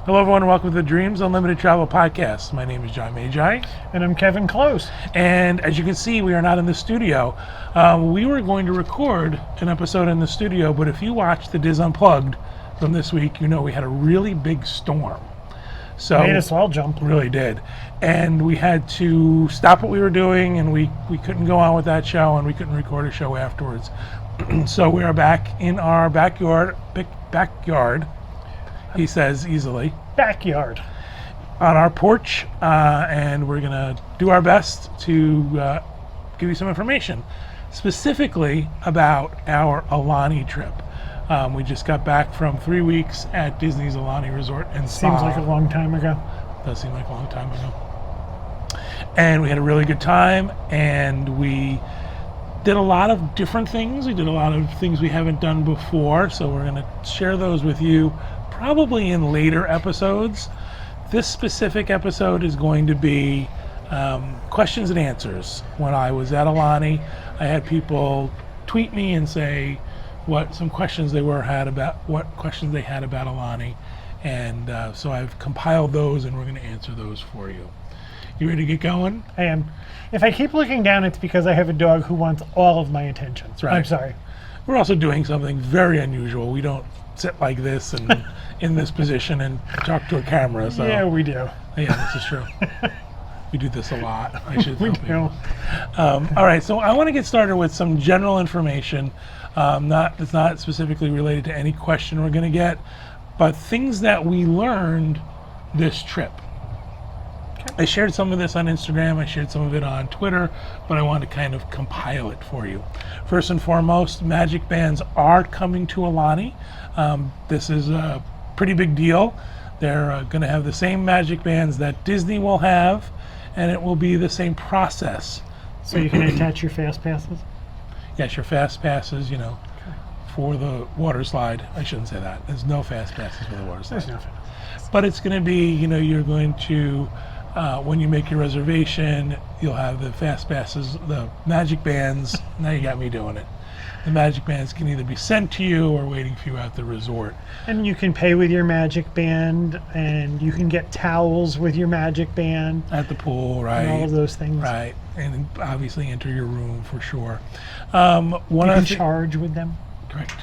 Hello, everyone, and welcome to the Dreams Unlimited Travel Podcast. My name is John Magi. And I'm Kevin Close. And as you can see, we are not in the studio. We were going to record an episode in the studio, but if you watched the Diz Unplugged from this week, you know we had a really big storm. So Made us all jump. Really did. And we had to stop what we were doing, and we couldn't go on with that show, and we couldn't record a show afterwards. So we are back in our backyard, he says easily. Backyard. On our porch, and we're gonna do our best to give you some information, specifically about our Aulani trip. We just got back from 3 weeks at Disney's Aulani Resort and Spa. Seems like a long time ago. Does seem like a long time ago. And we had a really good time, and we did a lot of different things. We did a lot of things we haven't done before, so we're gonna share those with you probably in later episodes. This specific episode is going to be questions and answers. When I was at Aulani, I had people tweet me and say some questions they had about Aulani, and so I've compiled those, and we're going to answer those for you. You ready to get going? I am. If I keep looking down, it's because I have a dog who wants all of my attention. That's right. I'm sorry. We're also doing something very unusual. We don't sit like this and in this position and talk to a camera. So Yeah, we do. Yeah, this is true. We do this a lot. I should We tell do. people. All right, so I want to get started with some general information. It's not specifically related to any question we're going to get, but things that we learned this trip. I shared some of this on Instagram, I shared some of it on Twitter, but I want to kind of compile it for you. First and foremost, magic bands are coming to Aulani. This is a pretty big deal. They're going to have the same magic bands that Disney will have, and it will be the same process. So you can attach your fast passes? Yes, your fast passes, for the water slide. I shouldn't say that. There's no fast passes for the water slide. There's no fast. But it's going to be, you're going to, when you make your reservation, you'll have the fast passes, the magic bands. Now you got me doing it. The magic bands can either be sent to you or waiting for you at the resort. And you can pay with your magic band, and you can get towels with your magic band. At the pool, right? And all of those things. Right, and obviously enter your room for sure. You can charge with them. Correct.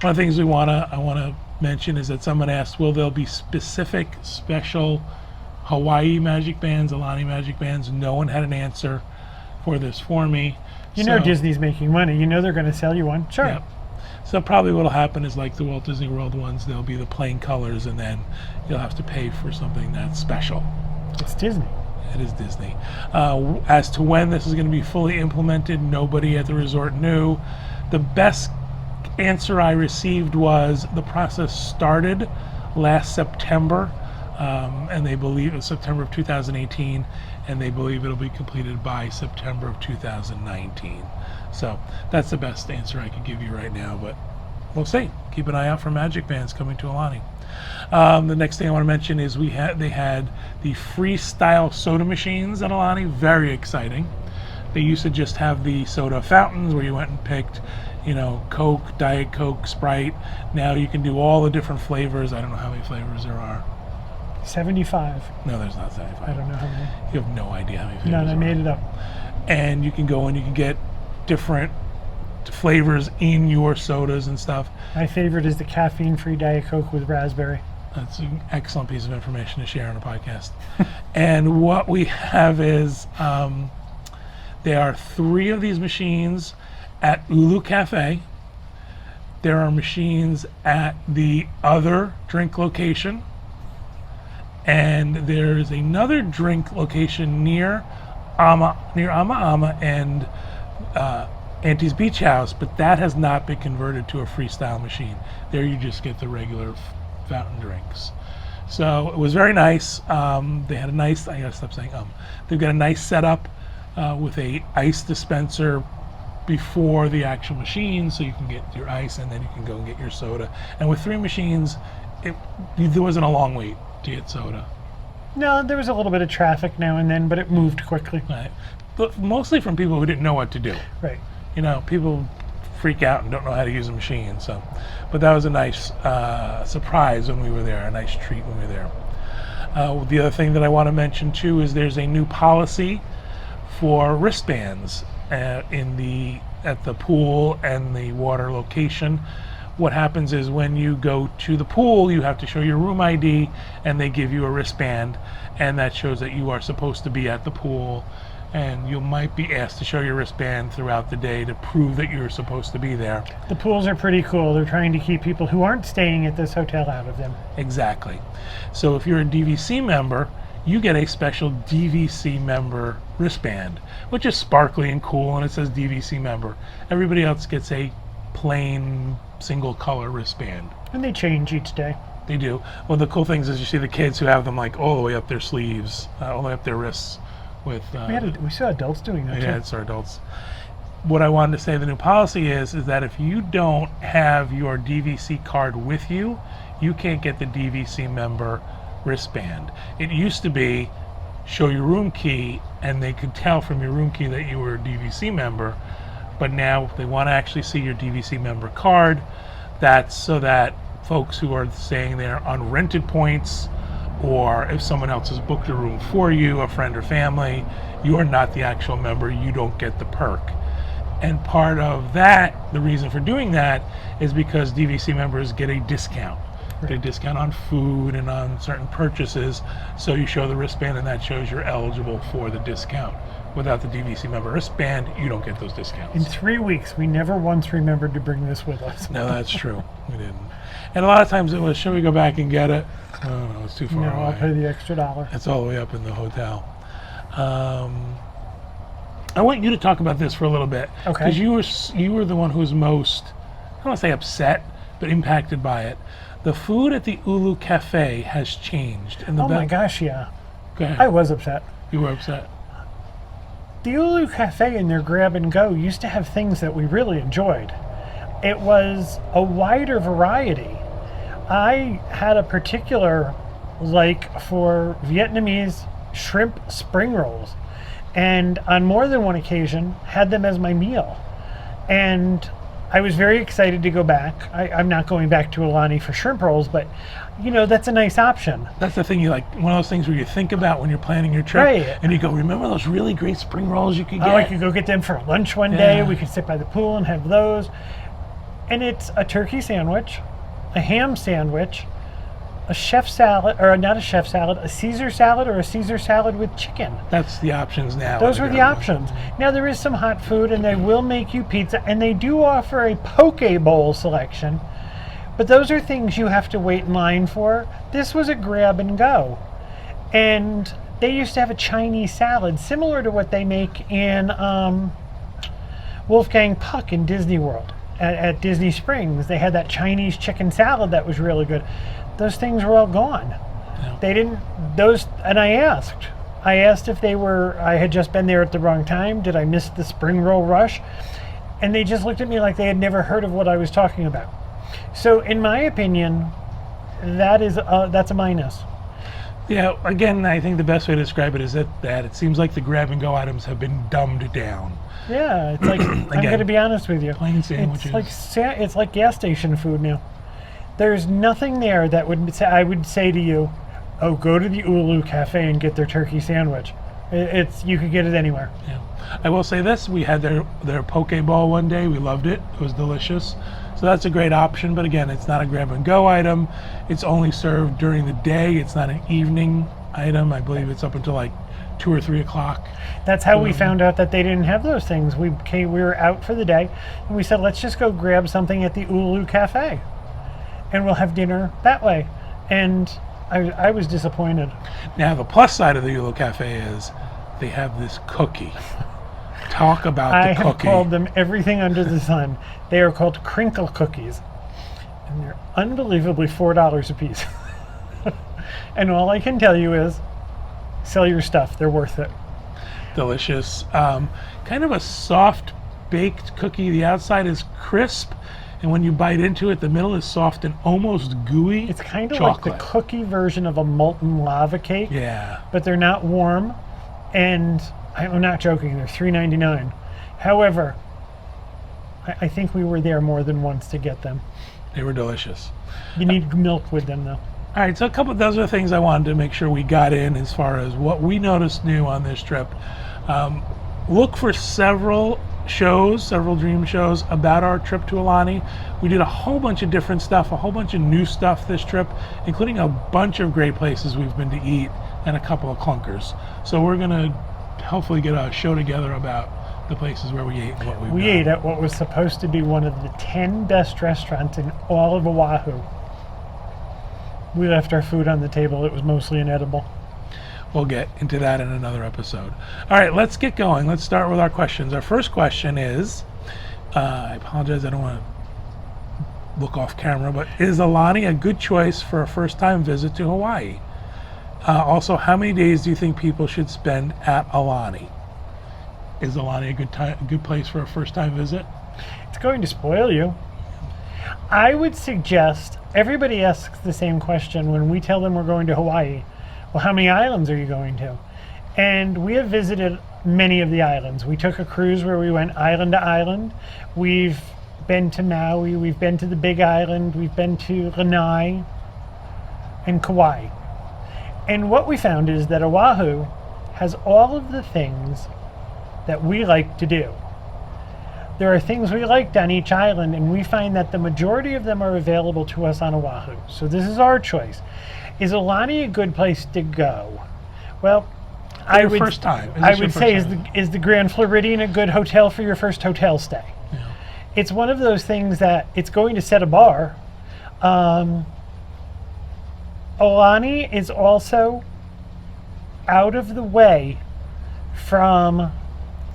One of the things I want to mention is that someone asked, will there be specific, special Hawaii magic bands, Aulani magic bands? No one had an answer for this for me. You know Disney's making money. You know they're going to sell you one. Sure. Yep. So probably what'll happen is like the Walt Disney World ones, they'll be the plain colors, and then you'll have to pay for something that's special. It's Disney. It is Disney. As to when this is going to be fully implemented, nobody at the resort knew. The best answer I received was the process started last September, and they believe it's September of 2018, and they believe it'll be completed by September of 2019. So that's the best answer I could give you right now, but we'll see. Keep an eye out for magic bands coming to Aulani. The next thing I want to mention is they had the freestyle soda machines at Aulani. Very exciting. They used to just have the soda fountains where you went and picked, Coke, Diet Coke, Sprite. Now you can do all the different flavors. I don't know how many flavors there are. 75. No, there's not 75. I don't know how many. You have no idea how many flavors None, I made are. it up. And you can go and you can get different flavors in your sodas and stuff. My favorite is the caffeine-free Diet Coke with raspberry. That's an excellent piece of information to share on a podcast. And what we have is there are 3 of these machines at Ulu Cafe. There are machines at the other drink location. And there's another drink location near Ama and Auntie's Beach House, but that has not been converted to a freestyle machine. There you just get the regular fountain drinks. So it was very nice. They had a nice, I gotta stop saying they've got a nice setup with a ice dispenser before the actual machine, so you can get your ice and then you can go and get your soda. And with 3 machines, there wasn't a long wait to get soda. No, there was a little bit of traffic now and then, but it moved quickly. Right. But mostly from people who didn't know what to do. Right. People freak out and don't know how to use a machine. So, but that was a nice surprise when we were there, a nice treat when we were there. The other thing that I want to mention too is there's a new policy for wristbands at the pool and the water location. What happens is when you go to the pool, you have to show your room ID, and they give you a wristband, and that shows that you are supposed to be at the pool. And you might be asked to show your wristband throughout the day to prove that you're supposed to be there. The pools are pretty cool. They're trying to keep people who aren't staying at this hotel out of them. Exactly. So if you're a DVC member, you get a special DVC member wristband, which is sparkly and cool, and it says DVC member. Everybody else gets a plain single color wristband. And they change each day. They do. One of the cool things is you see the kids who have them like all the way up their sleeves, all the way up their wrists. With we saw adults doing that yeah, too. it's our adults. What I wanted to say, the new policy is that if you don't have your DVC card with you, you can't get the DVC member wristband. It used to be show your room key and they could tell from your room key that you were a DVC member, but now they want to actually see your DVC member card. That's so that folks who are staying there on rented points, or if someone else has booked a room for you, a friend or family, you're not the actual member, you don't get the perk. And part of that, the reason for doing that, is because DVC members get a discount. Get a discount on food and on certain purchases. So you show the wristband and that shows you're eligible for the discount. Without the DVC member wristband, you don't get those discounts. In 3 weeks, we never once remembered to bring this with us. No, that's true. We didn't. And a lot of times it was, should we go back and get it? Oh, no, it's too far No, away. I'll pay the extra $1. It's all the way up in the hotel. I want you to talk about this for a little bit. Okay. Because you were the one who was most, I don't want to say upset, but impacted by it. The food at the Ulu Cafe has changed. And Oh my gosh, yeah. Go ahead. I was upset. You were upset. The Ulu Cafe and their grab and go used to have things that we really enjoyed. It was a wider variety. I had a particular like for Vietnamese shrimp spring rolls, and on more than one occasion had them as my meal. And I was very excited to go back. I'm not going back to Aulani for shrimp rolls, but you know, that's a nice option. That's the thing, you like, one of those things where you think about when you're planning your trip, Right. and you go, remember those really great spring rolls you could get? Oh, I could go get them for lunch one day. Yeah. We could sit by the pool and have those. And it's a turkey sandwich, a ham sandwich, a chef salad, or not a chef salad, a Caesar salad, or a Caesar salad with chicken. That's the options now. Those were the options. Now there is some hot food, and they will make you pizza, and they do offer a poke bowl selection. But those are things you have to wait in line for. This was a grab and go. And they used to have a Chinese salad similar to what they make in Wolfgang Puck in Disney World. At Disney Springs, they had that Chinese chicken salad that was really good. Those things were all gone. Yeah. They didn't, and I asked if I had just been there at the wrong time. Did I miss the spring roll rush? And they just looked at me like they had never heard of what I was talking about. So in my opinion, that's a minus. Yeah, again, I think the best way to describe it is that it seems like the grab and go items have been dumbed down. Yeah, it's like, I'm going to be honest with you. Plain sandwiches. It's like gas station food now. There's nothing there that I would say to you, oh, go to the Ulu Cafe and get their turkey sandwich. You could get it anywhere. Yeah. I will say this, we had their poke bowl one day. We loved it. It was delicious. So that's a great option, but again, it's not a grab and go item. It's only served during the day. It's not an evening item. I believe it's up until like 2 or 3 o'clock. That's how we found out that they didn't have those things. We were out for the day, and we said, let's just go grab something at the Ulu Cafe, and we'll have dinner that way. And I was disappointed. Now, the plus side of the Ulu Cafe is they have this cookie. Talk about the cookie. I have called them everything under the sun. They are called crinkle cookies, and they're unbelievably $4 a piece. And all I can tell you is, sell your stuff. They're worth it. Delicious. Kind of a soft baked cookie. The outside is crisp, and when you bite into it, the middle is soft and almost gooey. It's kind of chocolate. like the cookie version of a molten lava cake. Yeah. But they're not warm, and I'm not joking. They're $3.99. However, I think we were there more than once to get them. They were delicious. You need milk with them, though. All right, so those are the things I wanted to make sure we got in as far as what we noticed new on this trip. Look for several dream shows about our trip to Aulani. We did a whole bunch of different stuff, a whole bunch of new stuff this trip, including a bunch of great places we've been to eat and a couple of clunkers. So we're going to hopefully get a show together about the places where we ate and what we ate at what was supposed to be one of the 10 best restaurants in all of Oahu. We left our food on the table. It was mostly inedible. We'll get into that in another episode. All right, let's get going. Let's start with our questions. Our first question is, I apologize, I don't want to look off camera, but is Aulani a good choice for a first-time visit to Hawaii? Also, how many days do you think people should spend at Aulani? Is Aulani a good place for a first-time visit? It's going to spoil you. I would suggest everybody asks the same question when we tell them we're going to Hawaii. Well, how many islands are you going to? And we have visited many of the islands. We took a cruise where we went island to island. We've been to Maui, we've been to the Big Island, we've been to Lanai and Kauai. And what we found is that Oahu has all of the things that we like to do. There are things we liked on each island, and we find that the majority of them are available to us on Oahu. So this is our choice. Is Aulani a good place to go? Well, I would say is the Grand Floridian a good hotel for your first hotel stay? Yeah. It's one of those things that it's going to set a bar. Aulani is also out of the way from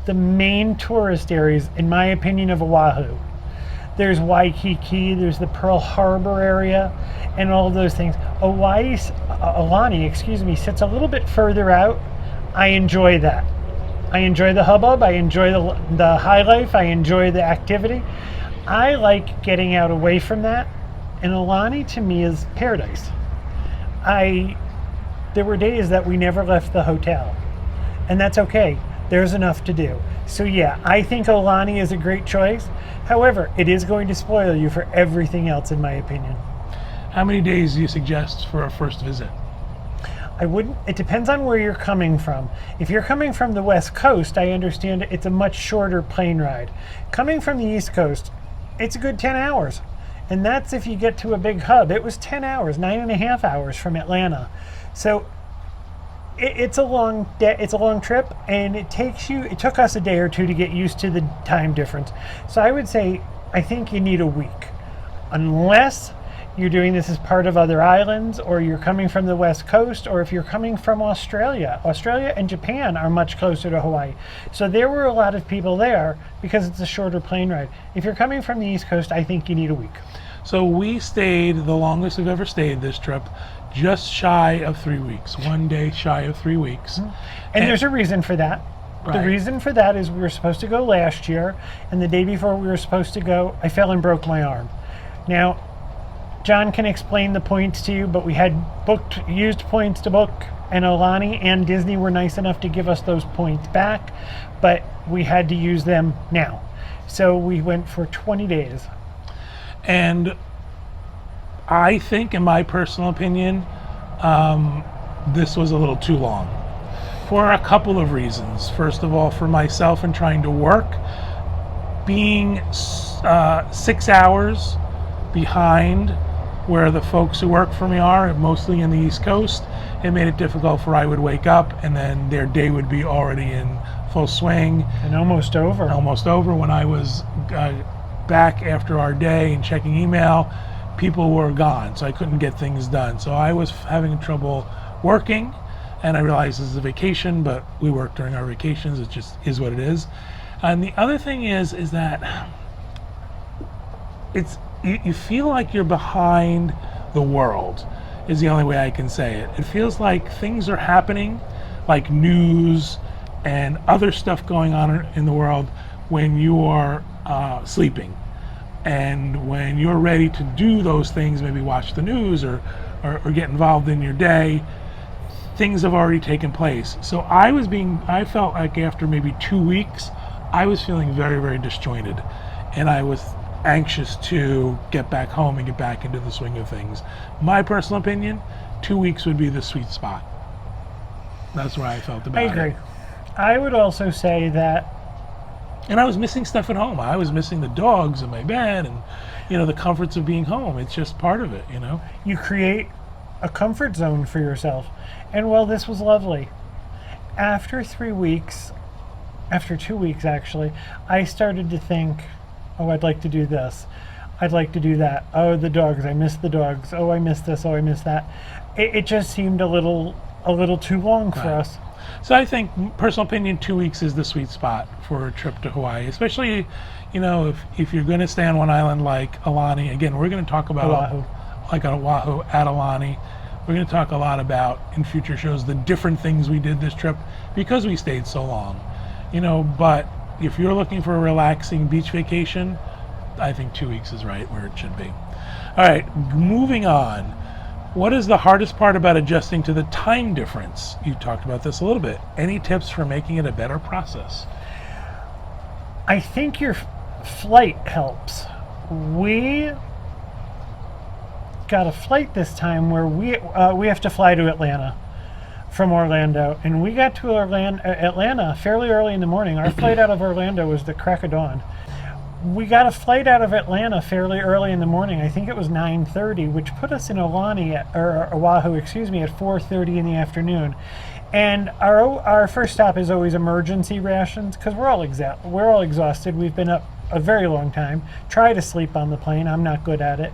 the main tourist areas, in my opinion, of Oahu. There's Waikiki, there's the Pearl Harbor area, and all of those things. Aulani, sits a little bit further out. I enjoy that. I enjoy the hubbub, I enjoy the high life, I enjoy the activity. I like getting out away from that, and Aulani to me is paradise. There were days that we never left the hotel, and that's okay. There's enough to do. So yeah, I think Aulani is a great choice. However, it is going to spoil you for everything else, in my opinion. How many days do you suggest for a first visit? It depends on where you're coming from. If you're coming from the West Coast, I understand it's a much shorter plane ride. Coming from the East Coast, it's a good 10 hours. And that's if you get to a big hub. It was 10 hours, 9.5 hours from Atlanta. So it's a long trip, and it took us a day or two to get used to the time difference. So I would say, I think you need a week. Unless you're doing this as part of other islands, or you're coming from the West Coast, or if you're coming from Australia. Australia and Japan are much closer to Hawaii. So there were a lot of people there because it's a shorter plane ride. If you're coming from the East Coast, I think you need a week. So we stayed the longest we've ever stayed this trip, just shy of 3 weeks. 1 day shy of 3 weeks. And there's a reason for that. Right. The reason for that is we were supposed to go last year, and the day before we were supposed to go, I fell and broke my arm. Now, John can explain the points to you, but we had used points to book, and Aulani and Disney were nice enough to give us those points back, but we had to use them now. So we went for 20 days. And I think, in my personal opinion, this was a little too long for a couple of reasons. First of all, for myself and trying to work, being 6 hours behind where the folks who work for me are, mostly in the East Coast, it made it difficult for I would wake up and then their day would be already in full swing. And almost over. Almost over. When I was back after our day and checking email, people were gone, so I couldn't get things done. So I was having trouble working, and I realized this is a vacation, but we work during our vacations. It just is what it is. And the other thing is that you feel like you're behind the world, is the only way I can say it. It feels like things are happening, like news and other stuff going on in the world, when you are sleeping. And when you're ready to do those things, maybe watch the news or get involved in your day, things have already taken place. So I felt like after maybe 2 weeks, I was feeling very, very disjointed. and I was anxious to get back home and get back into the swing of things. My personal opinion, 2 weeks would be the sweet spot. That's where I felt about I it. agree. I would also say that And I was missing stuff at home. I was missing the dogs in my bed and, the comforts of being home. It's just part of it, you create a comfort zone for yourself. And while this was lovely, after 3 weeks, after 2 weeks actually, I started to think, oh, I'd like to do this. I'd like to do that. Oh, the dogs, I miss the dogs. Oh, I miss this. Oh, I miss that. It just seemed a little too long for Right. us. So I think, personal opinion, 2 weeks is the sweet spot for a trip to Hawaii, especially, if you're going to stay on one island like Aulani. Again, we're going to talk about Oahu. like on Oahu at Aulani. We're going to talk a lot about in future shows the different things we did this trip because we stayed so long. But if you're looking for a relaxing beach vacation, I think 2 weeks is right where it should be. All right, moving on. What is the hardest part about adjusting to the time difference? You talked about this a little bit. Any tips for making it a better process? I think your flight helps. We got a flight this time where we have to fly to Atlanta from Orlando, and we got to Atlanta fairly early in the morning. Our flight out of Orlando was the crack of dawn. We got a flight out of Atlanta fairly early in the morning. I think it was 9:30, which put us in Oahu, at 4:30 in the afternoon. And our first stop is always emergency rations because we're all exhausted. We've been up a very long time. Try to sleep on the plane. I'm not good at it.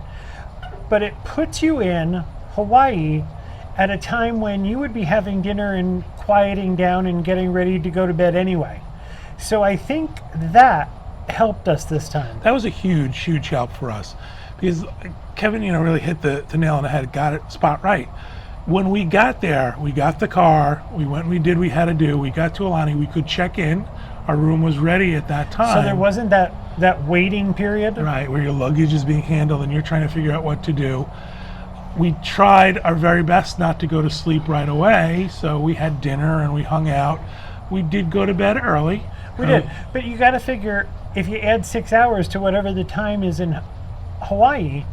But it puts you in Hawaii at a time when you would be having dinner and quieting down and getting ready to go to bed anyway. So I think that helped us this time. That was a huge, huge help for us because Kevin, really hit the nail on the head, got it spot right. When we got there, we got the car, we went and we did what we had to do. We got to Aulani, we could check in. Our room was ready at that time. So there wasn't that waiting period? Right, where your luggage is being handled and you're trying to figure out what to do. We tried our very best not to go to sleep right away, so we had dinner and we hung out. We did go to bed early. We did, but you got to figure if you add 6 hours to whatever the time is in Hawaii,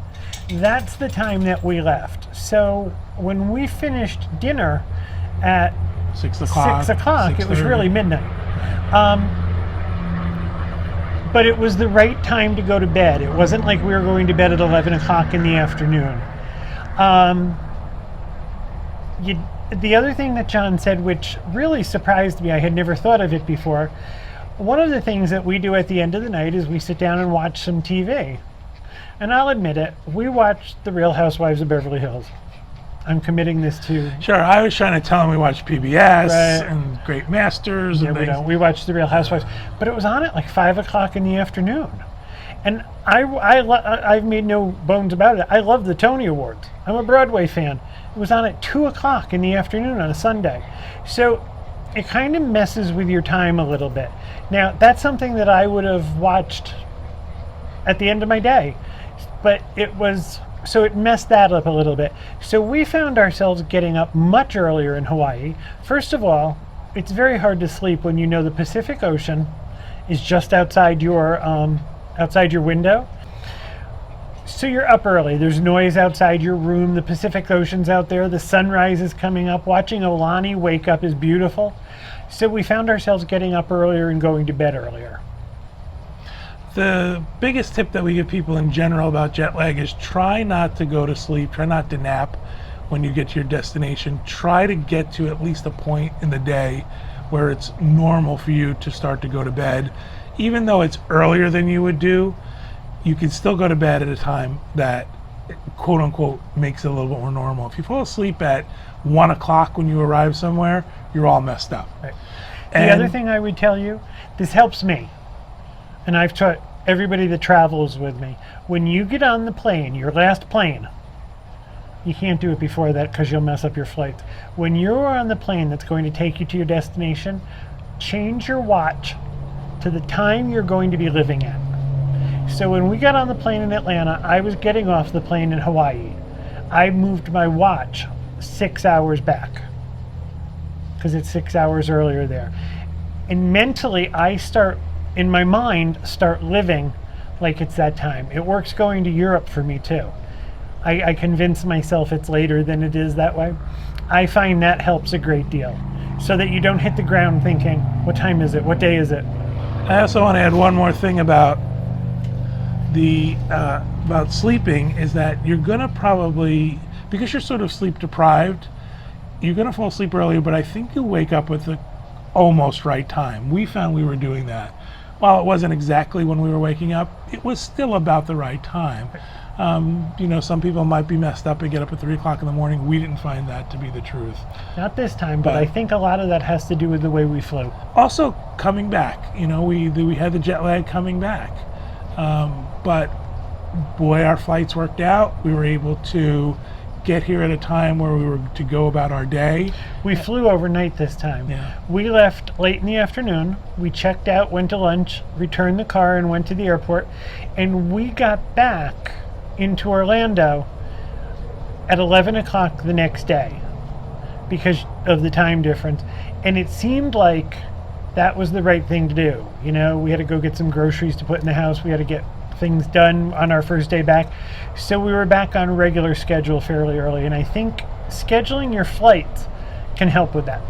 that's the time that we left. So when we finished dinner at 6 o'clock. 6 o'clock, it was 6:30. really midnight. But it was the right time to go to bed. It wasn't like we were going to bed at 11 o'clock in the afternoon. The other thing that John said, which really surprised me, I had never thought of it before, one of the things that we do at the end of the night is we sit down and watch some TV. And I'll admit it, we watched The Real Housewives of Beverly Hills. I'm committing this to... Sure, I was trying to tell him we watched PBS Right. and Great Masters Yeah, and we things. don't. We watched The Real Housewives. But it was on at like 5 o'clock in the afternoon. And I've made no bones about it. I love the Tony Awards. I'm a Broadway fan. It was on at 2 o'clock in the afternoon on a Sunday. So it kind of messes with your time a little bit. Now, that's something that I would have watched at the end of my day. But so it messed that up a little bit. So we found ourselves getting up much earlier in Hawaii. First of all, it's very hard to sleep when you know the Pacific Ocean is just outside your window. So you're up early. There's noise outside your room. The Pacific Ocean's out there. The sunrise is coming up. Watching Aulani wake up is beautiful. So we found ourselves getting up earlier and going to bed earlier. The biggest tip that we give people in general about jet lag is try not to go to sleep, try not to nap when you get to your destination. Try to get to at least a point in the day where it's normal for you to start to go to bed. Even though it's earlier than you would do, you can still go to bed at a time that, quote unquote, makes it a little bit more normal. If you fall asleep at 1 o'clock when you arrive somewhere, you're all messed up. Right. And The other thing I would tell you, this helps me, and I've taught everybody that travels with me, when you get on the plane, your last plane, you can't do it before that because you'll mess up your flights. When you're on the plane that's going to take you to your destination, change your watch to the time you're going to be living at. So when we got on the plane in Atlanta, I was getting off the plane in Hawaii. I moved my watch 6 hours back because it's 6 hours earlier there. And mentally, in my mind, start living like it's that time. It works going to Europe for me too. I convince myself it's later than it is that way. I find that helps a great deal, so that you don't hit the ground thinking, what time is it? What day is it? I also want to add one more thing about about sleeping, is that you're gonna probably, because you're sort of sleep deprived, you're gonna fall asleep earlier, but I think you'll wake up with the almost right time. We found we were doing that. While it wasn't exactly when we were waking up, it was still about the right time. Some people might be messed up and get up at 3 o'clock in the morning. We didn't find that to be the truth. Not this time, but I think a lot of that has to do with the way we flew. Also, coming back, we had the jet lag coming back. But boy, our flights worked out. We were able to get here at a time where we were to go about our day. We flew overnight this time. Yeah. We left late in the afternoon. We checked out, went to lunch, returned the car, and went to the airport. And we got back into Orlando at 11 o'clock the next day because of the time difference. And it seemed like that was the right thing to do. We had to go get some groceries to put in the house. We had to get things done on our first day back. So we were back on regular schedule fairly early. And I think scheduling your flights can help with that.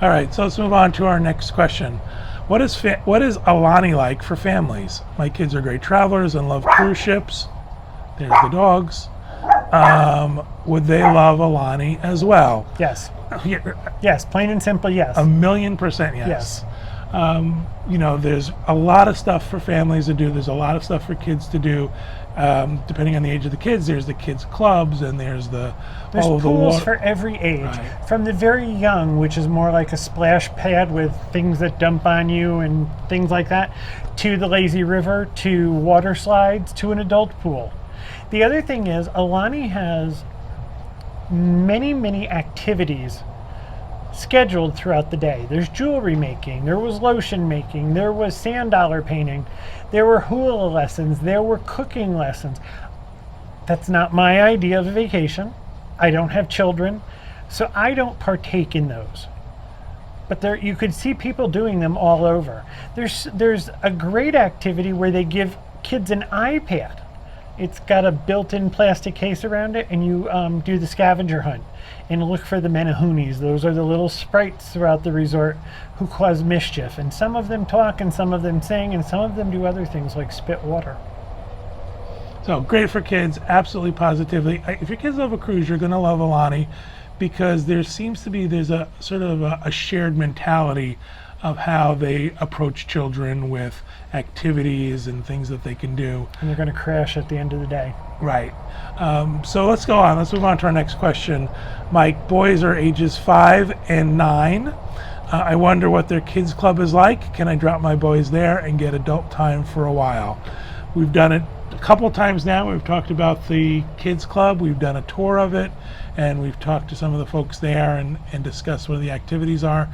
All right, so let's move on to our next question. What is Aulani like for families? My kids are great travelers and love cruise ships. There's the dogs. Would they love Aulani as well? Yes. Yes, plain and simple, yes. 1,000,000% yes. There's a lot of stuff for families to do. There's a lot of stuff for kids to do. Depending on the age of the kids, there's the kids clubs, and there's all of the pools water for every age. Right. From the very young, which is more like a splash pad with things that dump on you and things like that, to the lazy river, to water slides, to an adult pool. The other thing is, Aulani has many, many activities scheduled throughout the day. There's jewelry making, there was lotion making, there was sand dollar painting, there were hula lessons, there were cooking lessons. That's not my idea of a vacation. I don't have children, so I don't partake in those. But you could see people doing them all over. There's a great activity where they give kids an iPad. It's got a built-in plastic case around it, and you do the scavenger hunt and look for the menahunis. Those are the little sprites throughout the resort who cause mischief. And some of them talk, and some of them sing, and some of them do other things like spit water. So great for kids, absolutely positively. If your kids love a cruise, you're going to love Aulani, because there's a sort of a shared mentality of how they approach children with activities and things that they can do. And they're going to crash at the end of the day. Right. So let's go on. Let's move on to our next question. Mike, boys are ages 5 and 9. I wonder what their kids club is like. Can I drop my boys there and get adult time for a while? We've done it a couple times now. We've talked about the kids club. We've done a tour of it, and we've talked to some of the folks there and discussed what the activities are.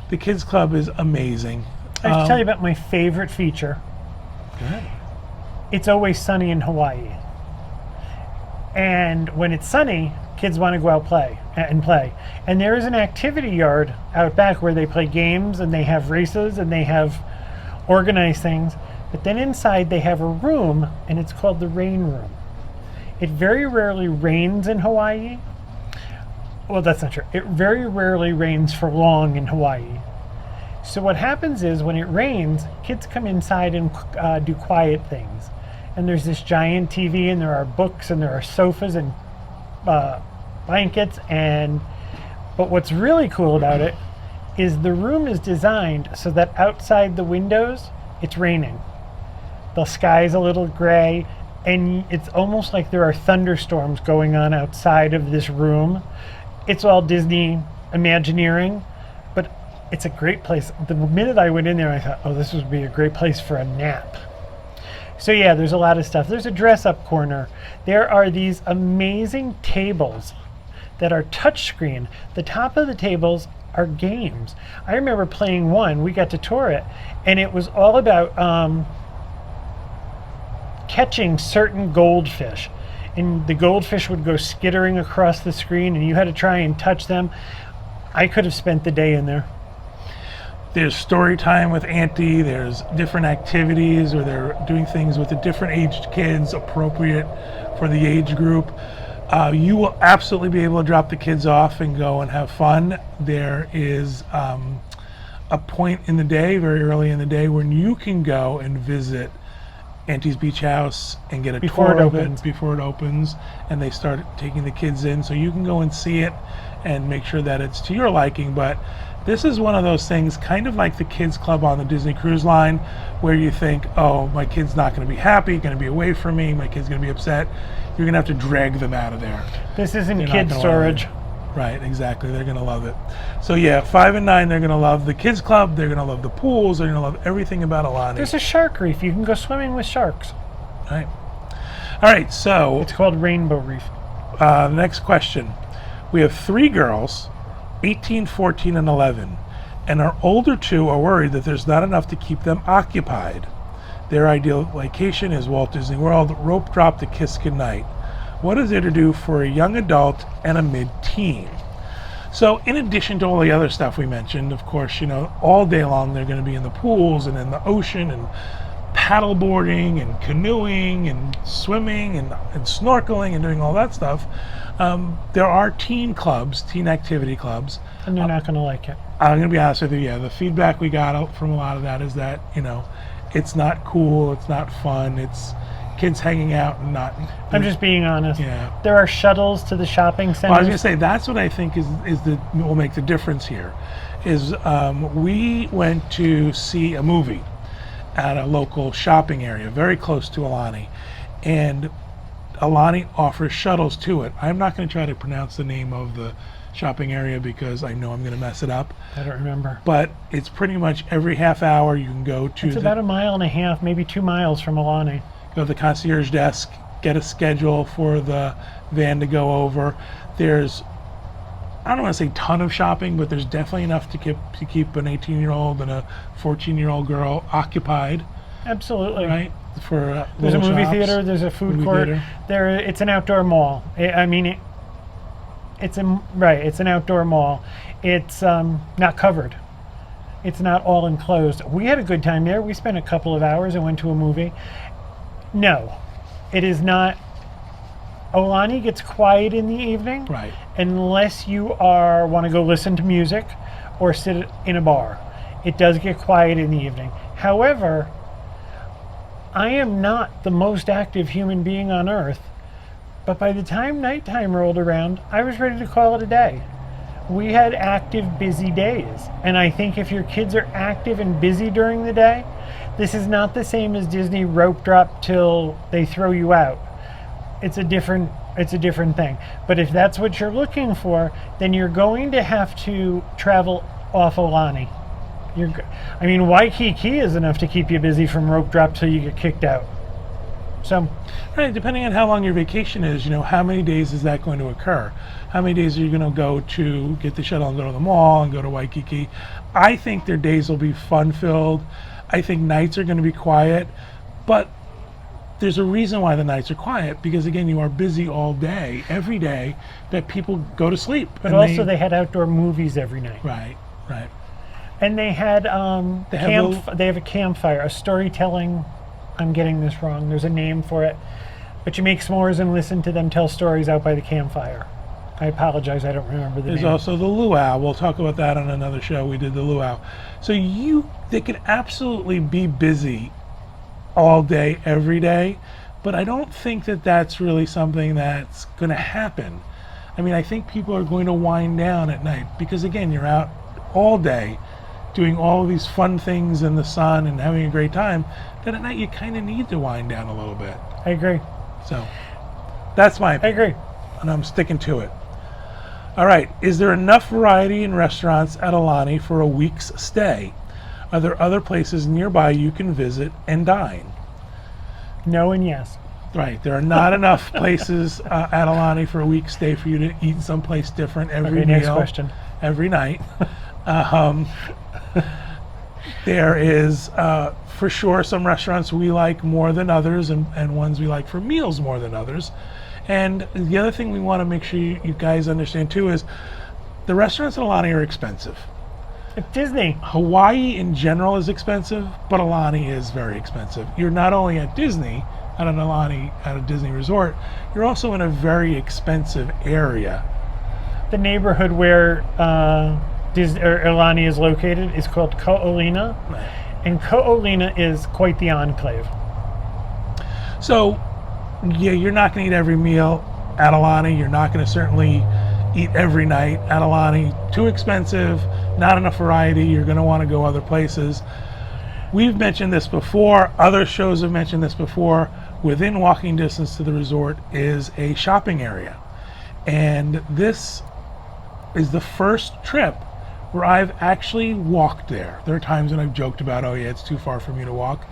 The kids club is amazing. I have to tell you about my favorite feature. Go ahead. It's always sunny in Hawaii. And when it's sunny, kids want to go out play. And there is an activity yard out back where they play games, and they have races, and they have organized things. But then inside they have a room, and it's called the rain room. It very rarely rains in Hawaii. Well, that's not true. It very rarely rains for long in Hawaii. So what happens is when it rains, kids come inside and do quiet things. And there's this giant TV, and there are books, and there are sofas and blankets. But what's really cool about it is the room is designed so that outside the windows, it's raining. The sky's a little gray, and it's almost like there are thunderstorms going on outside of this room. It's all Disney Imagineering, but it's a great place. The minute I went in there, I thought, oh, this would be a great place for a nap. So yeah, there's a lot of stuff. There's a dress-up corner. There are these amazing tables that are touchscreen. The top of the tables are games. I remember playing one. We got to tour it, and it was all about catching certain goldfish. And the goldfish would go skittering across the screen, and you had to try and touch them. I could have spent the day in there. There's story time with Auntie. There's different activities, or they're doing things with the different aged kids appropriate for the age group. You will absolutely be able to drop the kids off and go and have fun. There is a point in the day, very early in the day, when you can go and visit Auntie's Beach House and get a tour of it before it opens, and they start taking the kids in, so you can go and see it and make sure that it's to your liking. But this is one of those things, kind of like the kids club on the Disney Cruise Line, where you think, oh, my kid's not going to be happy, going to be away from me, my kid's going to be upset. You're going to have to drag them out of there. This isn't kid storage. Right, exactly. They're going to love it. So yeah, 5 and 9, they're going to love the kids club. They're going to love the pools. They're going to love everything about Aulani. There's a shark reef. You can go swimming with sharks. Right. All right, so it's called Rainbow Reef. Next question. We have 3 girls, 18, 14, and 11, and our older 2 are worried that there's not enough to keep them occupied. Their ideal vacation is Walt Disney World, rope drop to Kiss Goodnight. What is there to do for a young adult and a mid-teen? So in addition to all the other stuff we mentioned, of course, all day long they're going to be in the pools and in the ocean and paddleboarding and canoeing and swimming and snorkeling and doing all that stuff. There are teen activity clubs. And they're not going to like it. I'm going to be honest with you, yeah, the feedback we got out from a lot of that is that, it's not cool, it's not fun, it's kids hanging out and not... I'm just being honest. Yeah. There are shuttles to the shopping centers. Well, I was going to say, that's what I think will make the difference here. We went to see a movie at a local shopping area, very close to Aulani. And Aulani offers shuttles to it. I'm not going to try to pronounce the name of the shopping area because I know I'm going to mess it up. I don't remember. But it's pretty much every half hour you can go to... It's about 1.5 miles, maybe 2 miles from Aulani. Go to the concierge desk, get a schedule for the van to go over. There's, I don't want to say ton of shopping, but there's definitely enough to keep an 18-year-old and a 14-year-old girl occupied. Absolutely. Right? For there's a movie theater, there's a food court. It's an outdoor mall. It's an outdoor mall. It's not covered. It's not all enclosed. We had a good time there. We spent a couple of hours and went to a movie. No, it is not. Aulani gets quiet in the evening, right? Unless you want to go listen to music or sit in a bar. It does get quiet in the evening. However, I am not the most active human being on earth, but by the time nighttime rolled around, I was ready to call it a day. We had active, busy days, and I think if your kids are active and busy during the day, this is not the same as Disney rope drop till they throw you out. It's a different thing. But if that's what you're looking for, then you're going to have to travel off Aulani. Waikiki is enough to keep you busy from rope drop till you get kicked out. So, right, depending on how long your vacation is, how many days is that going to occur? How many days are you going to go to get the shuttle and go to the mall and go to Waikiki? I think their days will be fun-filled. I think nights are going to be quiet, but there's a reason why the nights are quiet, because again, you are busy all day, every day, that people go to sleep. But also they had outdoor movies every night. Right. And they had they have a campfire, a storytelling. I'm getting this wrong. There's a name for it, but you make s'mores and listen to them tell stories out by the campfire. I apologize, I don't remember the name. There's also the luau. We'll talk about that on another show. We did the luau. So they can absolutely be busy all day, every day, but I don't think that that's really something that's going to happen. I think people are going to wind down at night because, again, you're out all day doing all of these fun things in the sun and having a great time, that at night you kind of need to wind down a little bit. I agree. So that's my opinion. I agree. And I'm sticking to it. All right. Is there enough variety in restaurants at Aulani for a week's stay? Are there other places nearby you can visit and dine? No and yes. Right. There are not enough places at Aulani for a week's stay for you to eat someplace different every meal. Next question. Every night. There is, for sure, some restaurants we like more than others, and ones we like for meals more than others. And the other thing we want to make sure you guys understand too is the restaurants in Aulani are expensive. It's Disney. Hawaii in general is expensive, but Aulani is very expensive. You're not only at Disney, at an Aulani, at a Disney resort, you're also in a very expensive area. The neighborhood where Aulani is located is called Ko'olina, and Ko'olina is quite the enclave. So, yeah, you're not going to eat every meal at Aulani. You're not going to certainly eat every night at Aulani. Too expensive, not enough variety. You're going to want to go other places. We've mentioned this before. Other shows have mentioned this before. Within walking distance to the resort is a shopping area. And this is the first trip where I've actually walked there. There are times when I've joked about, oh yeah, it's too far for me to walk.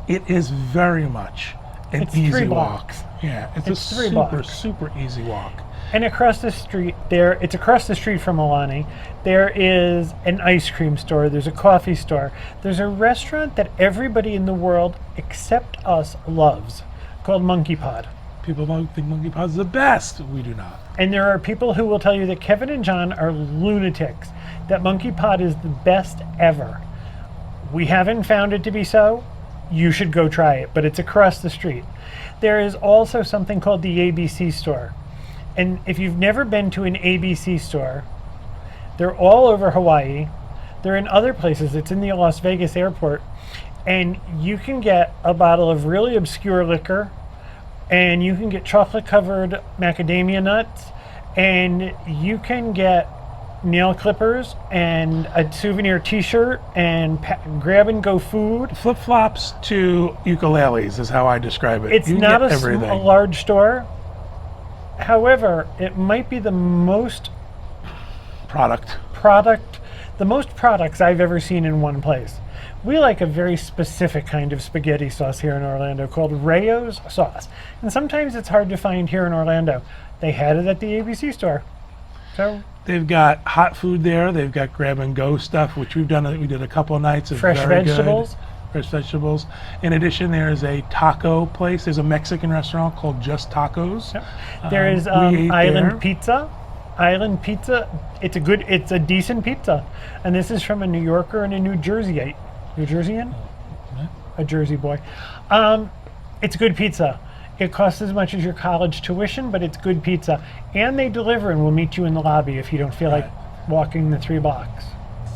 It is very much an It's easy 3 walk. blocks. Yeah, it's It's a 3 super, blocks. super easy walk. And across the street there, it's across the street from Aulani, there is an ice cream store, there's a coffee store, there's a restaurant that everybody in the world except us loves, called Monkey Pod. People think Monkey Pod is the best. We do not. And there are people who will tell you that Kevin and John are lunatics, that Monkey Pod is the best ever. We haven't found it to be so. You should go try it, but it's across the street. There is also something called the ABC store. And if you've never been to an ABC store, they're all over Hawaii. They're in other places. It's in the Las Vegas airport. And you can get a bottle of really obscure liquor, and you can get chocolate-covered macadamia nuts, and you can get nail clippers and a souvenir t-shirt and grab-and-go food. Flip-flops to ukuleles is how I describe it. It's You can not get a everything. large store. However, it might be the most Product. the most products I've ever seen in one place. We like a very specific kind of spaghetti sauce here in Orlando called Rayo's sauce. And sometimes it's hard to find here in Orlando. They had it at the ABC store. So They've got hot food there. They've got grab-and-go stuff, which we've done. We did a couple of nights of fresh very vegetables. good fresh vegetables. In addition, there's a taco place. There's a Mexican restaurant called Just Tacos. Yep. There is we ate Island there. Pizza. Island Pizza. It's a decent pizza. And this is from a New Yorker and a New Jerseyite. New Jerseyan? A Jersey boy. It's good pizza. It costs as much as your college tuition, but it's good pizza. And they deliver and will meet you in the lobby if you don't feel like walking the 3 blocks.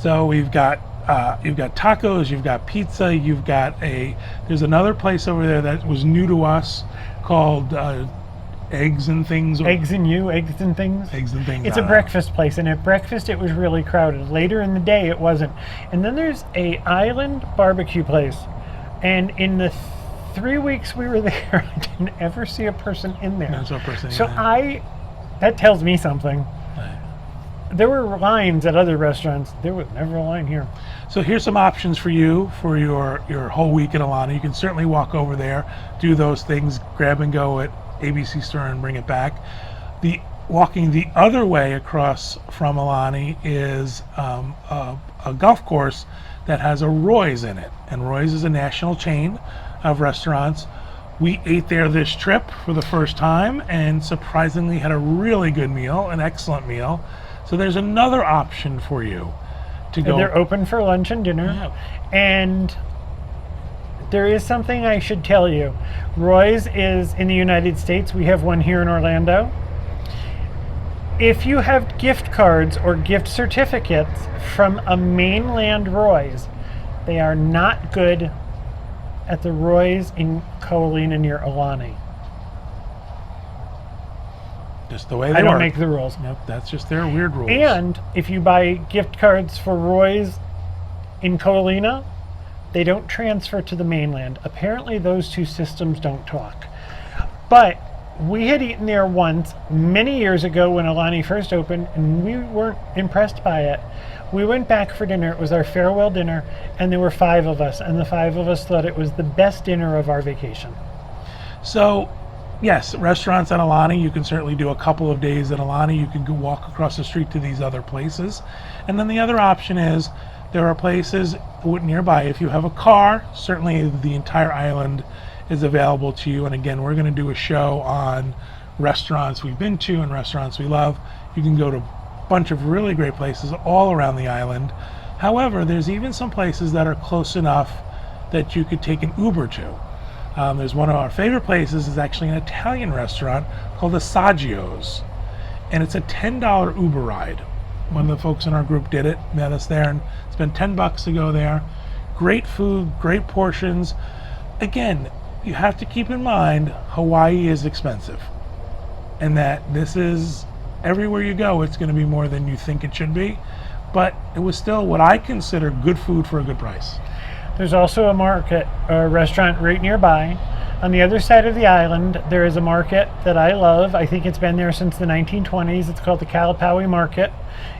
So you've got tacos, you've got pizza, there's another place over there that was new to us called Eggs and Things. Eggs and Things. Eggs and Things. It's I a don't know. breakfast place, and at breakfast it was really crowded. Later in the day it wasn't. And then there's a island barbecue place. And in the 3 weeks we were there, I didn't ever see a person in there. There's no person in So there. that tells me something. Right. There were lines at other restaurants. There was never a line here. So here's some options for you for your whole week in Aulani. You can certainly walk over there, do those things, grab and go at ABC store and bring it back. Walking the other way across from Aulani is a golf course that has a Roy's in it. And Roy's is a national chain of restaurants. We ate there this trip for the first time and surprisingly had a really good meal, an excellent meal. So there's another option for you to go. And they're open for lunch and dinner. Yeah. And there is something I should tell you. Roy's is in the United States. We have one here in Orlando. If you have gift cards or gift certificates from a mainland Roy's, they are not good at the Roy's in Ko'olina near Aulani. Just the way they I don't work. make the rules. Nope, that's just their weird rules. And if you buy gift cards for Roy's in Ko'olina, they don't transfer to the mainland. Apparently those two systems don't talk. But we had eaten there once, many years ago when Aulani first opened, and we weren't impressed by it. We went back for dinner. It was our farewell dinner, and there were 5 of us, and the 5 of us thought it was the best dinner of our vacation. So, yes, restaurants at Aulani, you can certainly do a couple of days at Aulani. You can go walk across the street to these other places. And then the other option is there are places nearby. If you have a car, certainly the entire island is available to you. And again, we're going to do a show on restaurants we've been to and restaurants we love. You can go to a bunch of really great places all around the island. However, there's even some places that are close enough that you could take an Uber to. There's one of our favorite places is actually an Italian restaurant called Assaggio's, and it's a $10 Uber ride. One of the folks in our group did it, met us there, and spent $10 to go there. Great food, great portions. Again, you have to keep in mind Hawaii is expensive, and that this is everywhere you go, it's going to be more than you think it should be. But it was still what I consider good food for a good price. There's also a market, a restaurant right nearby. On the other side of the island, there is a market that I love. I think it's been there since the 1920s. It's called the Kalapaui Market.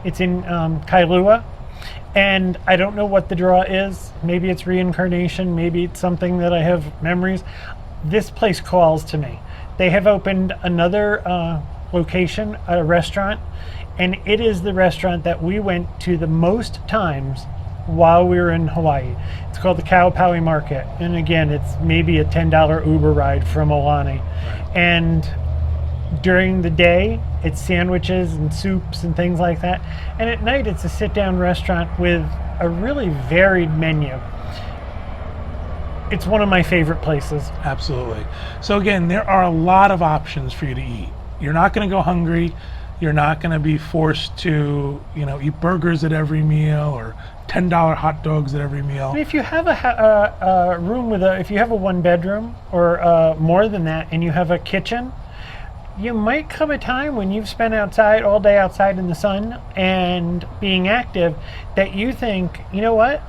It's in Kailua. And I don't know what the draw is. Maybe it's reincarnation. Maybe it's something that I have memories. This place calls to me. They have opened another location, a restaurant, and it is the restaurant that we went to the most times while we were in Hawaii. It's called the Kalapaui Market, and again, it's maybe a $10 Uber ride from Aulani. Right. And during the day, it's sandwiches and soups and things like that, and at night, it's a sit-down restaurant with a really varied menu. It's one of my favorite places. Absolutely. So again, there are a lot of options for you to eat. You're not going to go hungry. You're not going to be forced to, eat burgers at every meal or $10 hot dogs at every meal. And if you have a room if you have a one bedroom or more than that, and you have a kitchen, you might come a time when you've spent all day outside in the sun and being active, that you think, you know what?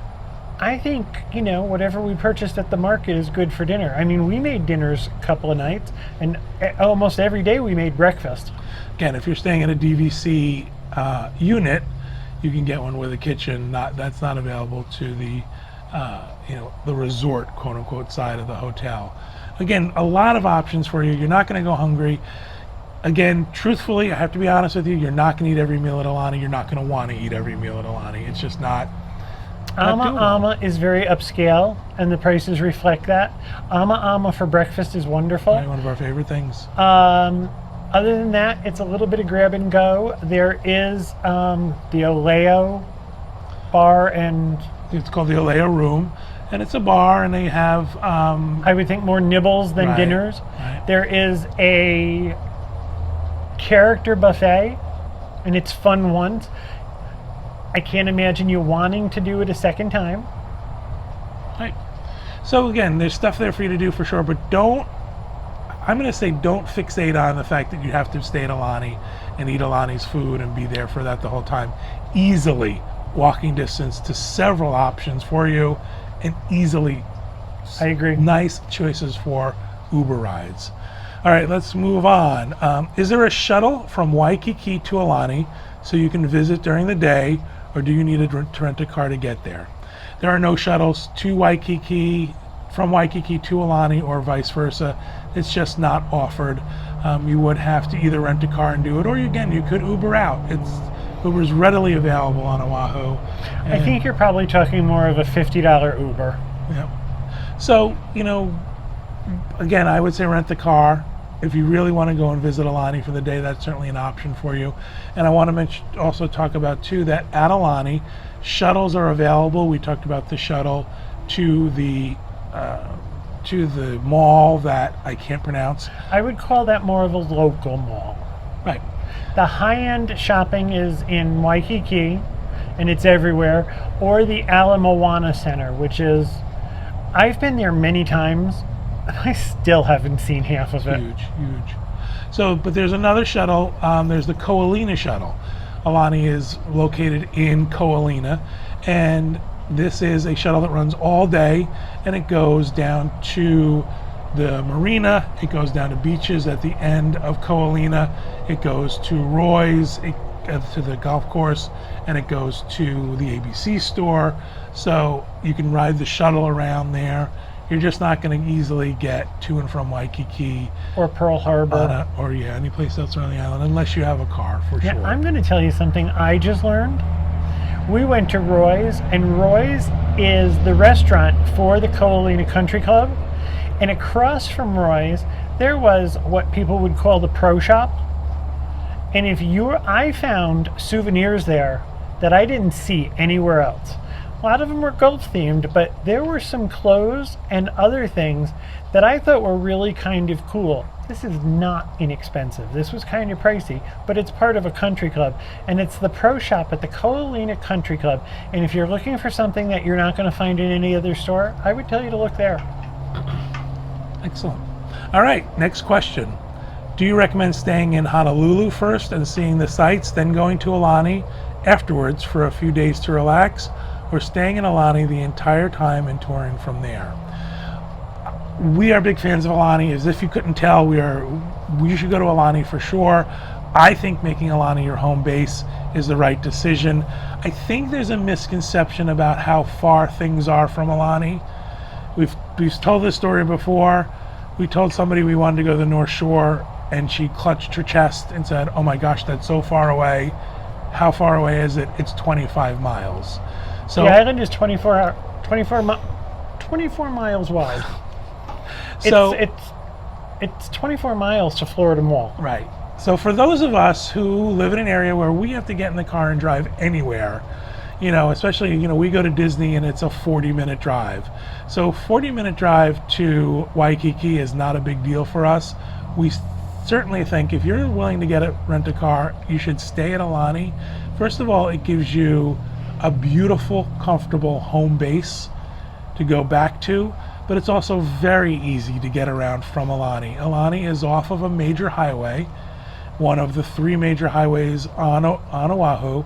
I think, whatever we purchased at the market is good for dinner. I mean, we made dinners a couple of nights, and almost every day we made breakfast. Again, if you're staying in a DVC unit, you can get one with a kitchen. That's not available to the, the resort, quote unquote, side of the hotel. Again, a lot of options for you. You're not going to go hungry. Again, truthfully, I have to be honest with you, you're not going to eat every meal at Aulani. You're not going to want to eat every meal at Aulani. It's just not. Ama is very upscale, and the prices reflect that. Ama for breakfast is wonderful. Right, one of our favorite things. Other than that, it's a little bit of grab and go. There is the Oleo bar, and it's called the Oleo Room, and it's a bar, and they have I would think more nibbles than dinners. Right. There is a character buffet, and it's fun once. I can't imagine you wanting to do it a second time. Right. So again, there's stuff there for you to do for sure, but I'm going to say don't fixate on the fact that you have to stay at Aulani and eat Aulani's food and be there for that the whole time. Easily walking distance to several options for you, and easily I agree. Nice choices for Uber rides. All right, let's move on. Is there a shuttle from Waikiki to Aulani so you can visit during the day, or do you need to rent a car to get there? There are no shuttles to Waikiki, from Waikiki to Aulani, or vice versa. It's just not offered. You would have to either rent a car and do it, or again, you could Uber out. Uber's readily available on Oahu. I think you're probably talking more of a $50 Uber. Yeah. So, again, I would say rent the car. If you really want to go and visit Aulani for the day, that's certainly an option for you. And I want to also talk about, too, that at Aulani, shuttles are available. We talked about the shuttle to the mall that I can't pronounce. I would call that more of a local mall. Right. The high-end shopping is in Waikiki, and it's everywhere, or the Ala Moana Center, which is, I've been there many times, and I still haven't seen half of it. Huge. So, but there's another shuttle. There's the Ko'olina shuttle. Aulani is located in Ko'olina, and this is a shuttle that runs all day, and it goes down to the marina, it goes down to beaches at the end of Ko'olina, it goes to Roy's, to the golf course, and it goes to the ABC store. So you can ride the shuttle around there. You're just not going to easily get to and from Waikiki or Pearl Harbor or any place else around the island, unless you have a car, for sure. I'm going to tell you something I just learned. We went to Roy's, and Roy's is the restaurant for the Ko'olina Country Club, and across from Roy's there was what people would call the pro shop, and I found souvenirs there that I didn't see anywhere else. A lot of them were Gulf themed, but there were some clothes and other things that I thought were really kind of cool. This is not inexpensive. This was kind of pricey, but it's part of a country club, and it's the pro shop at the Aulani Country Club. And if you're looking for something that you're not going to find in any other store, I would tell you to look there. Excellent. All right, next question. Do you recommend staying in Honolulu first and seeing the sights, then going to Aulani afterwards for a few days to relax, or staying in Aulani the entire time and touring from there? We are big fans of Aulani. As if you couldn't tell, we should go to Aulani for sure. I think making Aulani your home base is the right decision. I think there's a misconception about how far things are from Aulani. We've told this story before. We told somebody we wanted to go to the North Shore, and she clutched her chest and said, "Oh my gosh, that's so far away." How far away is it? It's 25 miles. So the island is 24 miles wide. So it's 24 miles to Florida Mall. right. So for those of us who live in an area where we have to get in the car and drive anywhere, especially, we go to Disney and it's a 40-minute drive. So 40-minute drive to Waikiki is not a big deal for us. We certainly think if you're willing to rent a car, you should stay at Aulani. First of all, it gives you a beautiful, comfortable home base to go back to, but it's also very easy to get around from Aulani. Aulani is off of a major highway, one of the 3 major highways on Oahu,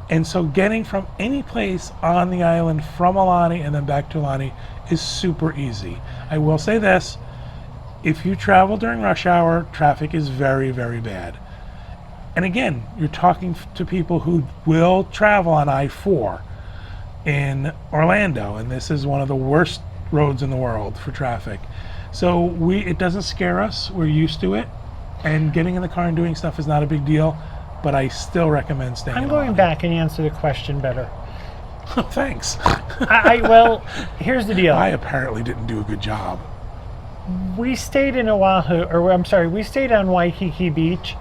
and so getting from any place on the island from Aulani and then back to Aulani is super easy. I will say this, if you travel during rush hour, traffic is very, very bad. And again, you're talking to people who will travel on I-4 in Orlando, and this is one of the worst roads in the world for traffic. So it doesn't scare us. We're used to it, and getting in the car and doing stuff is not a big deal, but I still recommend staying I'm in going Aulani. back and answer the question better. Thanks. Well, here's the deal. I apparently didn't do a good job. We stayed in we stayed on Waikiki Beach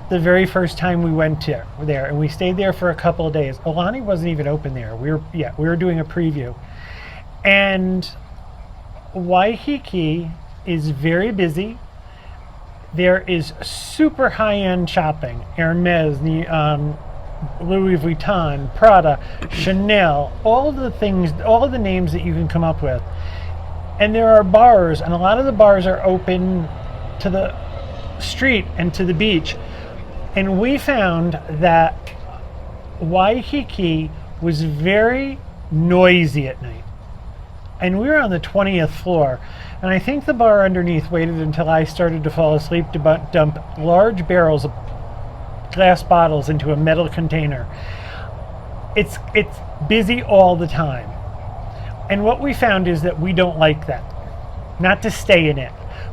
the very first time we went there, and we stayed there for a couple of days. Aulani wasn't even open there. We were doing a preview, and Waikiki is very busy. There is super high-end shopping, Hermes, Louis Vuitton, Prada, Chanel, all of the names that you can come up with. And there are bars, and a lot of the bars are open to the street and to the beach. And we found that Waikiki was very noisy at night. And we were on the 20th floor. And I think the bar underneath waited until I started to fall asleep to dump large barrels of glass bottles into a metal container. It's busy all the time. And what we found is that we don't like that. Not to stay in it.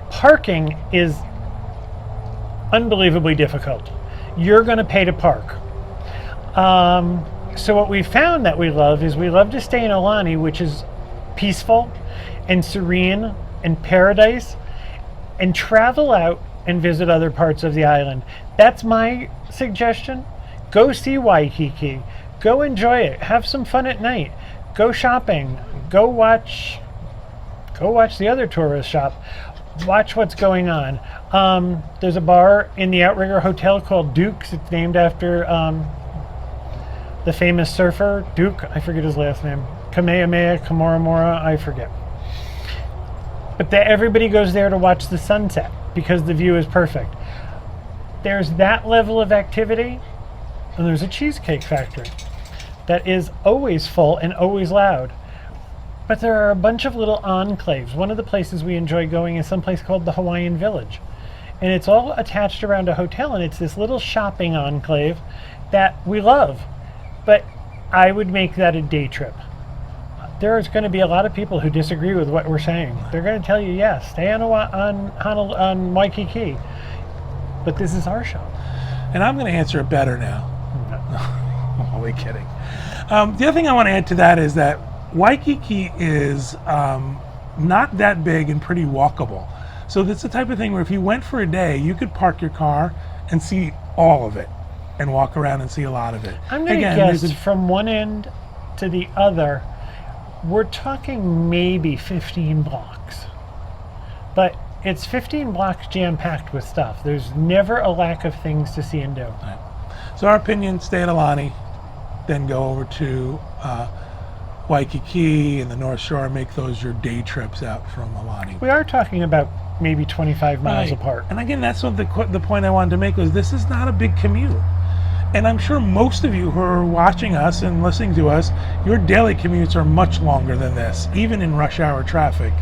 Parking is unbelievably difficult. You're going to pay to park. So what we found that we love to stay in Aulani, which is peaceful and serene and paradise, and travel out and visit other parts of the island. That's my suggestion. Go see Waikiki. Go enjoy it. Have some fun at night. Go shopping. Go watch the other tourist shop. Watch what's going on. There's a bar in the Outrigger Hotel called Duke's. It's named after the famous surfer, Duke. I forget his last name. Kamehameha, Kamoramora, I forget. But everybody goes there to watch the sunset because the view is perfect. There's that level of activity, and there's a cheesecake factory that is always full and always loud. But there are a bunch of little enclaves. One of the places we enjoy going is someplace called the Hawaiian Village. And it's all attached around a hotel, and it's this little shopping enclave that we love. But I would make that a day trip. There's going to be a lot of people who disagree with what we're saying. They're going to tell you, yes, stay on Waikiki. But this is our show. And I'm going to answer it better now. I'm only kidding. The other thing I want to add to that is that Waikiki is not that big and pretty walkable. So that's the type of thing where if you went for a day, you could park your car and see all of it. and walk around and see a lot of it. I'm going to there's guess from one end to the other, we're talking maybe 15 blocks. But it's 15 blocks jam-packed with stuff. There's never a lack of things to see and do. Right. So our opinion, stay at Aulani, then go over to Waikiki and the North Shore, make those your day trips out from Aulani. We are talking about maybe 25 miles Right. apart. And again, that's what the point I wanted to make was this is not a big commute. And I'm sure most of you who are watching us and listening to us, your daily commutes are much longer than this, even in rush hour traffic.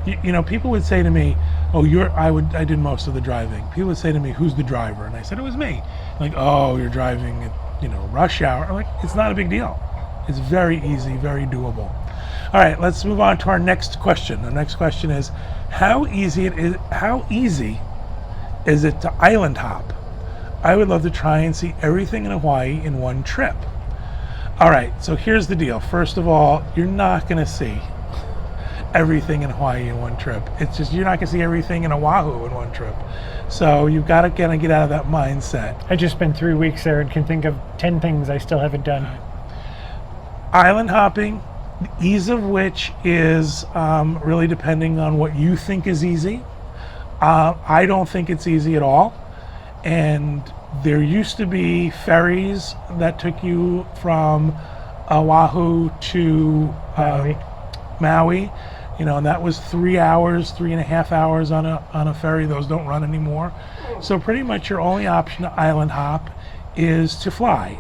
You know, people would say to me, "Oh, I did most of the driving." People would say to me, "Who's the driver?" And I said, "It was me." Like, "Oh, you're driving at, rush hour." I'm like, it's not a big deal. It's very easy, very doable. All right, let's move on to our next question. The next question is, how easy is it to island hop? I would love to try and see everything in Hawaii in one trip. All right, so here's the deal. First of all, you're not going to see everything in Hawaii in one trip. It's just you're not going to see everything in Oahu in one trip. So you've got to kind of get out of that mindset. I just spent 3 weeks there and can think of 10 things I still haven't done. Island hopping, the ease of which is really depending on what you think is easy. I don't think it's easy at all. And there used to be ferries that took you from Oahu to Maui, and that was 3 hours, 3.5 hours on a ferry. Those don't run anymore. So pretty much your only option to island hop is to fly.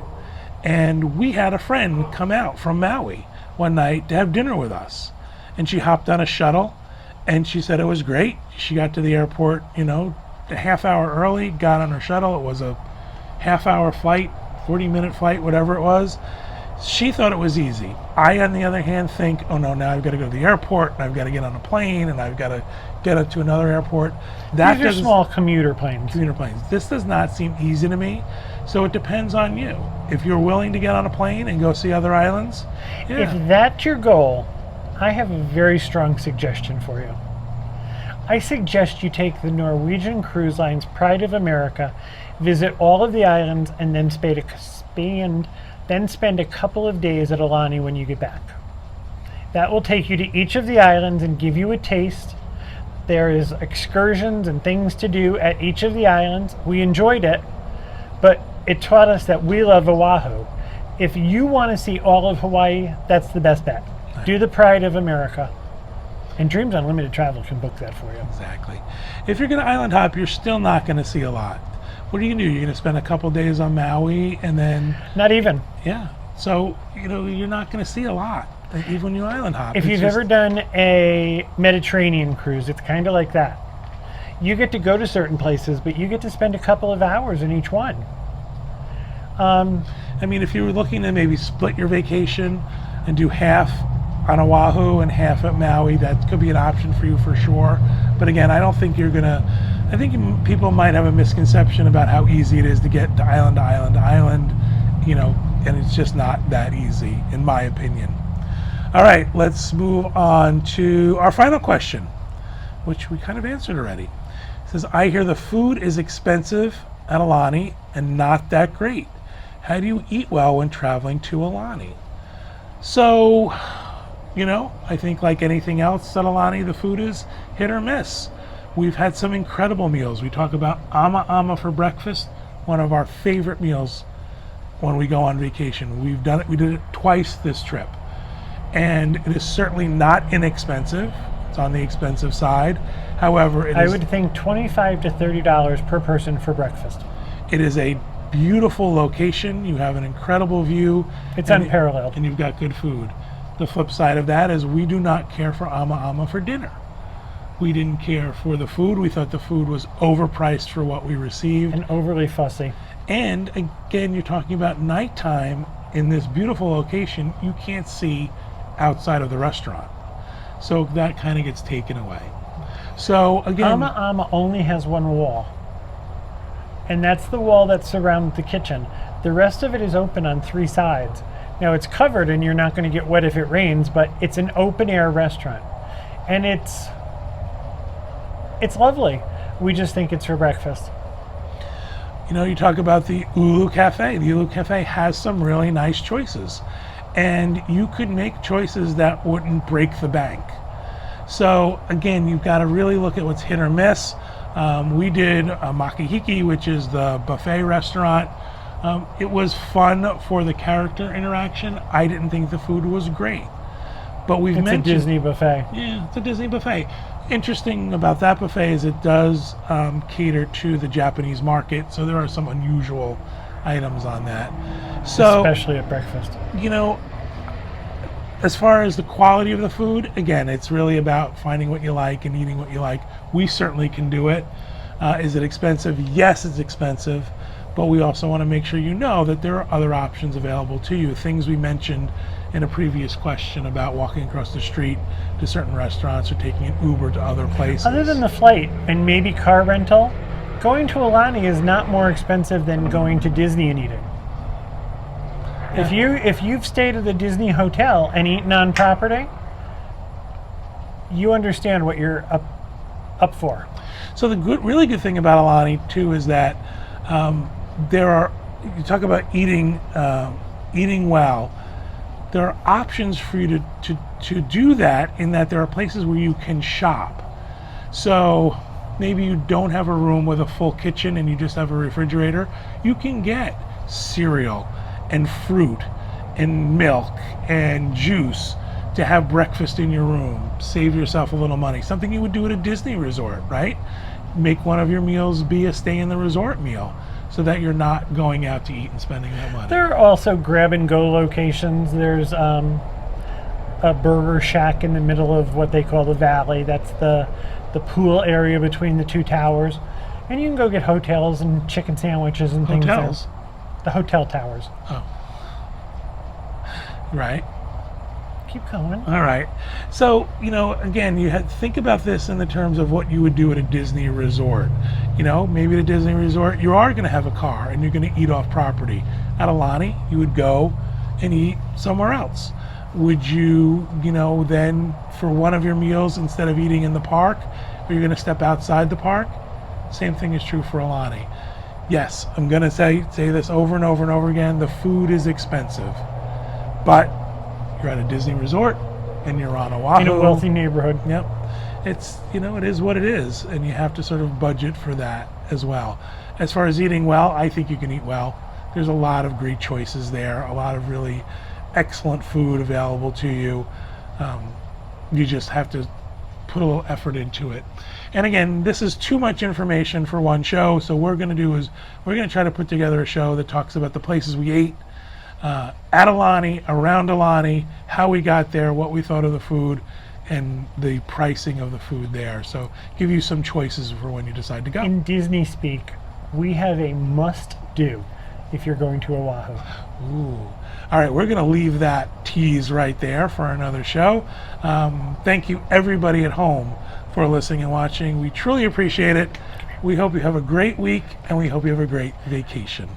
And we had a friend come out from Maui one night to have dinner with us. And she hopped on a shuttle and she said it was great. She got to the airport, a half hour early, got on her shuttle. It was a half-hour flight, 40-minute flight, whatever it was. She thought it was easy. I, on the other hand, think, oh no, now I've got to go to the airport, and I've got to get on a plane, and I've got to get up to another airport. These are small commuter planes. This does not seem easy to me. So it depends on you. If you're willing to get on a plane and go see other islands, yeah. If that's your goal, I have a very strong suggestion for you. I suggest you take the Norwegian Cruise Line's Pride of America, visit all of the islands, and then spend a couple of days at Aulani when you get back. That will take you to each of the islands and give you a taste. There is excursions and things to do at each of the islands. We enjoyed it, but it taught us that we love Oahu. If you want to see all of Hawaii, that's the best bet. Do the Pride of America. And Dreams Unlimited Travel can book that for you. Exactly. If you're going to island hop, you're still not going to see a lot. What are you going to do? You're going to spend a couple days on Maui and then... Not even. Yeah. So, you're not going to see a lot, even when you island hop. If you've ever done a Mediterranean cruise, it's kind of like that. You get to go to certain places, but you get to spend a couple of hours in each one. If you were looking to maybe split your vacation and do half on Oahu and half at Maui, that could be an option for you for sure. But again, I don't think you're gonna. I think people might have a misconception about how easy it is to get to island to island to island, and it's just not that easy, in my opinion. All right, let's move on to our final question, which we kind of answered already. It says, I hear the food is expensive at Aulani and not that great. How do you eat well when traveling to Aulani? So, I think like anything else at Aulani, the food is hit or miss. We've had some incredible meals. We talk about ama for breakfast, one of our favorite meals when we go on vacation. We did it twice this trip. And it is certainly not inexpensive. It's on the expensive side. However, I would think $25 to $30 per person for breakfast. It is a beautiful location. You have an incredible view. It's unparalleled. And you've got good food. The flip side of that is we do not care for ama for dinner. We didn't care for the food. We thought the food was overpriced for what we received. And overly fussy. And again, you're talking about nighttime in this beautiful location. You can't see outside of the restaurant. So that kind of gets taken away. So again, Ama only has one wall. And that's the wall that surrounds the kitchen. The rest of it is open on 3 sides. Now it's covered and you're not going to get wet if it rains, but it's an open air restaurant. And it's lovely. We just think it's for breakfast. You know, you talk about the Ulu Cafe. The Ulu Cafe has some really nice choices, and you could make choices that wouldn't break the bank. So again, you've got to really look at what's hit or miss. We did a Makihiki, which is the buffet restaurant. It was fun for the character interaction. I didn't think the food was great, but we've It's mentioned a Disney buffet. yeah, it's a Disney buffet. Interesting about that buffet is it does cater to the Japanese market, so there are some unusual items on that. So, Especially at breakfast. you know, as far as the quality of the food, again, it's really about finding what you like and eating what you like. We certainly can do it. Is it expensive? Yes, it's expensive, but we also want to make sure you know that there are other options available to you. Things we mentioned in a previous question about walking across the street to certain restaurants or taking an Uber to other places. Other than the flight and maybe car rental, going to Aulani is not more expensive than going to Disney and eating. If you've stayed at the Disney hotel and eaten on property, you understand what you're up for. So the really good thing about Aulani too is that there are. You talk about eating well. There are options for you to do that, in that there are places where you can shop. So maybe you don't have a room with a full kitchen and you just have a refrigerator. You can get cereal and fruit and milk and juice to have breakfast in your room. Save yourself a little money. Something you would do at a Disney resort, right? Make one of your meals be a stay in the resort meal, so that you're not going out to eat and spending that money. There are also grab and go locations. There's a burger shack in the middle of what they call the valley. That's the pool area between the two towers. And you can go get hotels and chicken sandwiches and things. Hotels? The hotel towers. Oh. Right. Keep going. All right. So, you know, again, think about this in the terms of what you would do at a Disney resort. You know, maybe at a Disney resort, you are going to have a car and you're going to eat off property. At Aulani, you would go and eat somewhere else. Would you, then for one of your meals, instead of eating in the park, are you going to step outside the park? Same thing is true for Aulani. Yes, I'm going to say this over and over and over again. The food is expensive, but you're at a Disney resort and you're on Oahu. In a wealthy neighborhood. Yep. It's, it is what it is, and you have to sort of budget for that as well. As far as eating well, I think you can eat well. There's a lot of great choices there, a lot of really excellent food available to you. You just have to put a little effort into it. And again, this is too much information for one show, so what we're going to do is we're going to try to put together a show that talks about the places we ate at Aulani, around Aulani, how we got there, what we thought of the food, and the pricing of the food there. So give you some choices for when you decide to go. In Disney speak, we have a must-do if you're going to Oahu. Ooh. All right, we're going to leave that tease right there for another show. Thank you, everybody at home, for listening and watching. We truly appreciate it. We hope you have a great week, and we hope you have a great vacation.